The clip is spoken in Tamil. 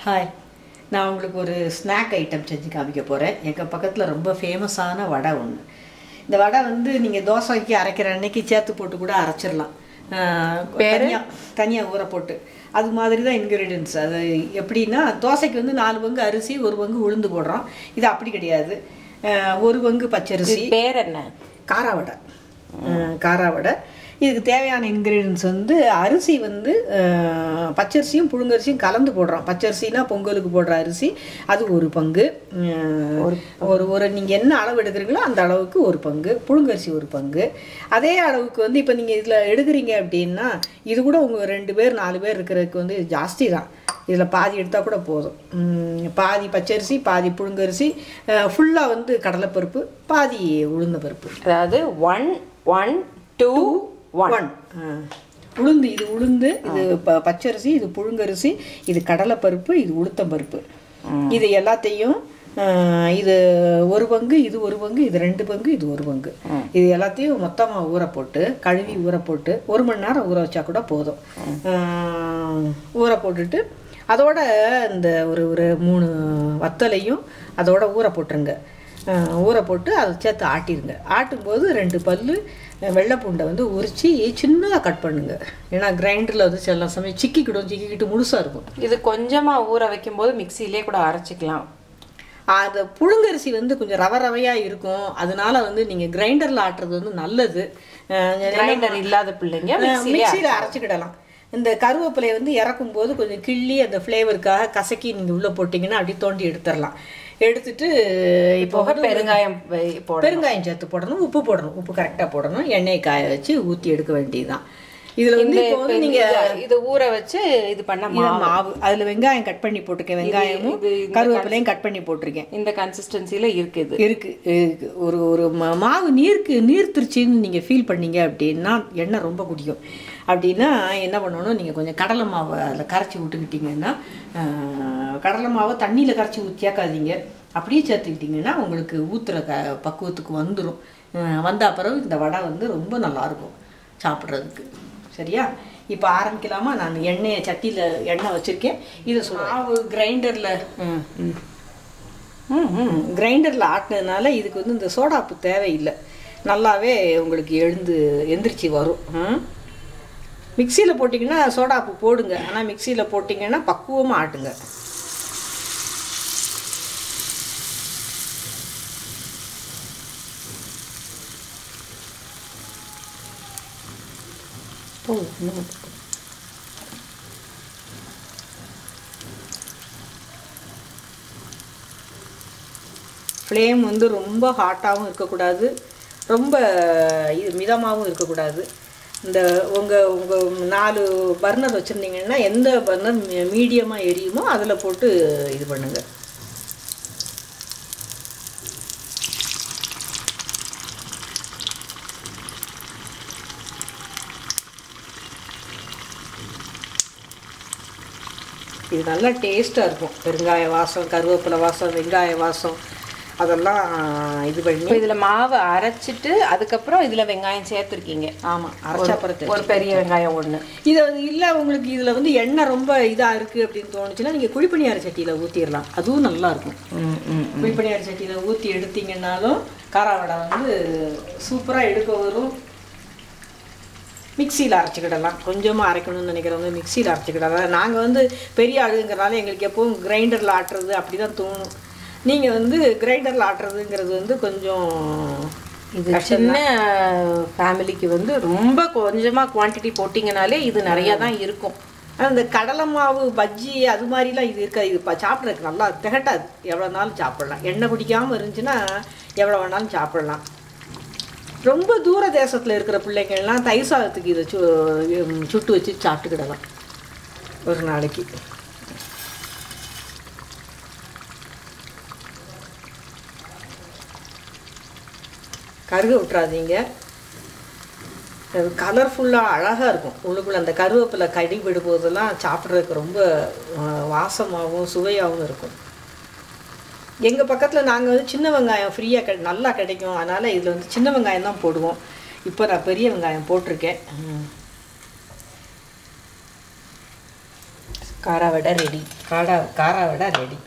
ஹாய், நான் உங்களுக்கு ஒரு ஸ்நாக் ஐட்டம் செஞ்சு காமிக்க போகிறேன். எங்கள் பக்கத்தில் ரொம்ப ஃபேமஸான வடை ஒன்று. இந்த வடை வந்து நீங்கள் தோசைக்கு அரைக்கிற அன்னைக்கு சேர்த்து போட்டு கூட அரைச்சிடலாம். தனியாக ஊற போட்டு அது மாதிரி தான் இன்க்ரீடியன்ஸ். அது எப்படின்னா, தோசைக்கு வந்து 4 பங்கு அரிசி, 1 பங்கு உளுந்து போடுறோம். இது அப்படி கிடையாது. 1 பங்கு பச்சரிசி. பேர் என்ன? காராவடை. காராவடை. இதுக்கு தேவையான இன்க்ரீடியன்ஸ் வந்து அரிசி வந்து பச்சரிசியும் புழுங்கரிசியும் கலந்து போடுறோம். பச்சரிசினா பொங்கலுக்கு போடுற அரிசி, அது 1 பங்கு. ஒரு நீங்கள் என்ன அளவு எடுக்கிறீங்களோ அந்த அளவுக்கு 1 பங்கு. புழுங்கரிசி 1 பங்கு. அதே அளவுக்கு வந்து இப்போ நீங்கள் இதில் எடுக்கிறீங்க அப்படின்னா, இது கூட உங்கள் 2 பேர் 4 பேர் இருக்கிறதுக்கு வந்து ஜாஸ்தி தான். இதில் பாதி எடுத்தால் கூட போதும். பாதி பச்சரிசி, பாதி புழுங்கரிசி, ஃபுல்லாக வந்து கடலைப்பருப்பு, பாதி உளுந்த பருப்பு. அதாவது 1 1 2 1. உளுந்து, இது உளுந்து, இது பச்சரிசி, இது புழுங்கரிசி, இது கடலைப்பருப்பு, இது உளுத்தம்பருப்பு. இது எல்லாத்தையும் இது 1 பங்கு, இது 1 பங்கு, இது 2 பங்கு, இது 1 பங்கு. இது எல்லாத்தையும் மொத்தமாக ஊற போட்டு, கழுவி ஊற போட்டு 1 மணி நேரம் ஊற வச்சா கூட போதும். ஊற போட்டுட்டு அதோட இந்த ஒரு 3 வத்தலையும் அதோட ஊற போட்டுருங்க. ஊற போட்டு அதை சேர்த்து ஆட்டிடுங்க. ஆட்டும்போது 2 பல்லு வெள்ளை பூண்டை வந்து உரித்து சின்னதாக கட் பண்ணுங்க. ஏன்னா கிரைண்டரில் வந்து சில சமயம் சிக்கிக்கிட்டு முழுசாக இருக்கும். இது கொஞ்சமாக ஊற வைக்கும்போது மிக்சியிலே கூட அரைச்சிக்கலாம். அது புழுங்கரிசி வந்து கொஞ்சம் ரவையாக இருக்கும். அதனால வந்து நீங்கள் கிரைண்டரில் ஆட்டுறது வந்து நல்லது. கிரைண்டர் இல்லாத பிள்ளைங்க மிக்சியில் அரைச்சிக்கிடலாம். இந்த கருவேப்பிலையை வந்து இறக்கும் போது கொஞ்சம் கிள்ளி அந்த ஃப்ளேவருக்காக கசக்கி நீங்கள் உள்ளே போட்டிங்கன்னா அப்படியே தோண்டி எடுத்துடலாம். எடுத்துட்டு இப்போ பெருங்காயம் சேர்த்து போடணும், உப்பு போடணும். உப்பு கரெக்டாக போடணும். எண்ணெயை காய வச்சு ஊற்றி எடுக்க வேண்டியதுதான். இதில் வந்து இப்போ வந்து நீங்கள் இதை ஊற வச்சு இது பண்ண மாவு, அதில் வெங்காயம் கட் பண்ணி போட்டிருக்கேன். வெங்காயமும் கருவேப்பிலையும் கட் பண்ணி போட்டிருக்கேன். இந்த கன்சிஸ்டன்சியில் இருக்குது. இருக்குது. ஒரு மாவு நீர்த்திருச்சின்னு நீங்கள் ஃபீல் பண்ணீங்க அப்படின்னா, எண்ணெய் ரொம்ப குடிக்கும். அப்படின்னா என்ன பண்ணணும், நீங்கள் கொஞ்சம் கடலை மாவை அதில் கரைச்சி விட்டுக்கிட்டிங்கன்னா, கடலை மாவை தண்ணியில் கரைச்சி சேர்க்காதீங்க. அப்படியே சேர்த்துக்கிட்டிங்கன்னா உங்களுக்கு ஊற்றுற பக்குவத்துக்கு வந்துடும். வந்த அப்புறம் இந்த வடை வந்து ரொம்ப நல்லாயிருக்கும் சாப்பிட்றதுக்கு. சரியா? இப்போ ஆரம்பிக்கலாமா? நான் சட்டியில் எண்ணெய் வச்சுருக்கேன். இதை மாவு கிரைண்டரில் ஆட்டினதுனால இதுக்கு வந்து இந்த சோடாப்பு தேவையில்லை. நல்லாவே உங்களுக்கு எந்திரிச்சு வரும். மிக்சியில் போட்டிங்கன்னா சோடாப்பு போடுங்க. ஆனால் மிக்சியில் போட்டிங்கன்னா பக்குவமாக ஆட்டுங்க. ஃப்ளேம் வந்து ரொம்ப ஹாட்டாகவும் இருக்கக்கூடாது, ரொம்ப மிதமாகவும் இருக்கக்கூடாது. இந்த உங்கள் 4 பர்னர் வச்சுருந்தீங்கன்னா எந்த பர்னர் மீடியமாக எரியுமோ அதில் போட்டு இது பண்ணுங்கள். இது நல்லா டேஸ்ட்டாக இருக்கும். பெருங்காய வாசம், கருவேப்பிலை வாசம், வெங்காய வாசம் அதெல்லாம் இது பண்ணி இதில் மாவு அரைச்சிட்டு அதுக்கப்புறம் இதில் வெங்காயம் சேர்த்துருக்கீங்க. ஆமாம், அரைச்சாப்புறத்து ஒரு பெரிய வெங்காயம் 1. இது இல்லை உங்களுக்கு இதில் வந்து எண்ணெய் ரொம்ப இதாக இருக்குது அப்படின்னு தோணுச்சுன்னா நீங்கள் குழிப்பணியார சட்டியில் ஊற்றிடலாம். அதுவும் நல்லாயிருக்கும். குழிப்பணியார சட்டியில் ஊற்றி எடுத்தீங்கன்னாலும் காராவடை வந்து சூப்பராக எடுக்க வரும். மிக்சியில் அரைச்சிக்கிடலாம். கொஞ்சமாக அரைக்கணும்னு நினைக்கிறவங்க மிக்சியில் அரைச்சிக்கிடலாம். நாங்கள் வந்து பெரிய ஆளுங்கிறனால எங்களுக்கு எப்போவும் கிரைண்டரில் ஆட்டுறது அப்படி தான் தோணும். நீங்கள் வந்து கிரைண்டரில் ஆட்டுறதுங்கிறது வந்து கொஞ்சம் இது சின்ன ஃபேமிலிக்கு வந்து ரொம்ப கொஞ்சமாக குவான்டிட்டி போட்டிங்கனாலே இது நிறையா தான் இருக்கும். அந்த கடலை மாவு பஜ்ஜி அது மாதிரிலாம் இது இருக்காது. இது சாப்பிட்றதுக்கு நல்லா திகட்டாது. எவ்வளோ நாளும் சாப்பிட்லாம். எண்ணெய் குடிக்காமல் இருந்துச்சுன்னா எவ்வளோ வேணாலும் சாப்பிட்லாம். ரொம்ப தூர தேசத்தில் இருக்கிற பிள்ளைங்கள்லாம் தயிர் சாதத்துக்கு இதை சுட்டு வச்சு சாப்பிட்டுக்கிடலாம் ஒரு நாளைக்கு. கருக விட்டுறாதீங்க. கலர்ஃபுல்லாக அழகாக இருக்கும். உள்ளுக்குள்ளே அந்த கருவேப்பிலை கடி விடும்போதெல்லாம் சாப்பிட்றதுக்கு ரொம்ப வாசமாகவும் சுவையாகவும் இருக்கும். எங்கள் பக்கத்தில் நாங்கள் வந்து சின்ன வெங்காயம் ஃப்ரீயாக நல்லா கிடைக்கும். அதனால் இதில் வந்து சின்ன வெங்காயம் தான் போடுவோம். இப்போ நான் பெரிய வெங்காயம் போட்டிருக்கேன். காராவடை ரெடி. காரா வடை ரெடி.